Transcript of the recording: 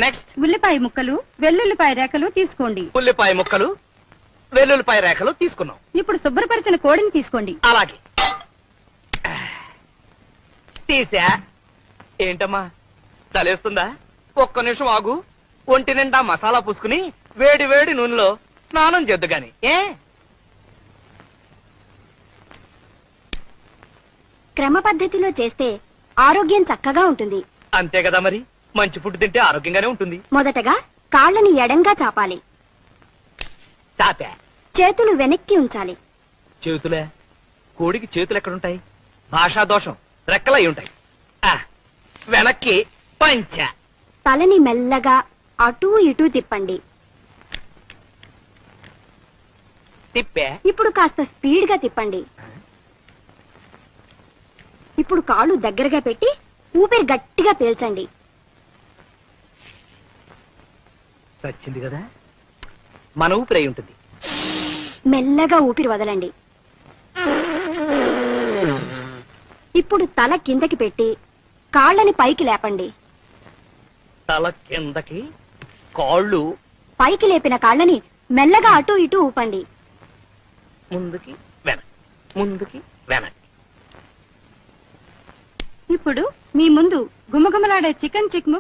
Next ఉల్లిపాయ ముక్కలు వెల్లుల్లిపాయ రేఖలు తీసుకోండి. ఉల్లిపాయ ముక్కలు వెల్లుల్లిపాయ రేఖలు తీసుకున్నాం. ఇప్పుడు శుభ్రపరిచిన కోడిని తీసుకోండి. అలాగే తీసా. ఏంటమ్మా చలేస్తుందా? ఒక్క నిమిషం ఆగు. ఒంటి నిండా మసాలా పూసుకుని వేడి వేడి నూనెలో స్నానం చేద్దు గాని. క్రమ పద్ధతిలో చేస్తే ఆరోగ్యం చక్కగా ఉంటుంది. అంతే కదా మరి. మంచి ఫుడ్ తింటే ఆరోగ్యంగానే ఉంటుంది. మొదటగా కాళ్ళని ఎడంగా చాపాలి. చాపా. చేతులు వెనక్కి ఉంచాలి. చేతులే? కోడికి చేతులు ఎక్కడుంటాయి? భాషా దోషం. రెక్కలై ఉంటాయి. వెనక్కి పంచ. తలని మెల్లగా అటూ ఇటూ తిప్పండి. తిప్పే. ఇప్పుడు కాస్త స్పీడ్ గా తిప్పండి. ఇప్పుడు కాళ్ళు దగ్గరగా పెట్టి ఊపిరి గట్టిగా పీల్చండి. చచ్చింది కదా. మన ఊపిరి అయి ఉంటుంది. మెల్లగా ఊపిరి వదలండి. ఇప్పుడు తల కిందకి పెట్టి కాళ్ళని పైకి లేపండి. తల కిందకి, కాళ్ళు పైకి లేపిన కాళ్ళని మెల్లగా అటూ ఇటూ ఊపండి. ముందుకి వెనక్కి, ముందుకి వెనక్కి. ఇప్పుడు మీ ముందు గుమగుమలాడే చికెన్ చిక్ముక్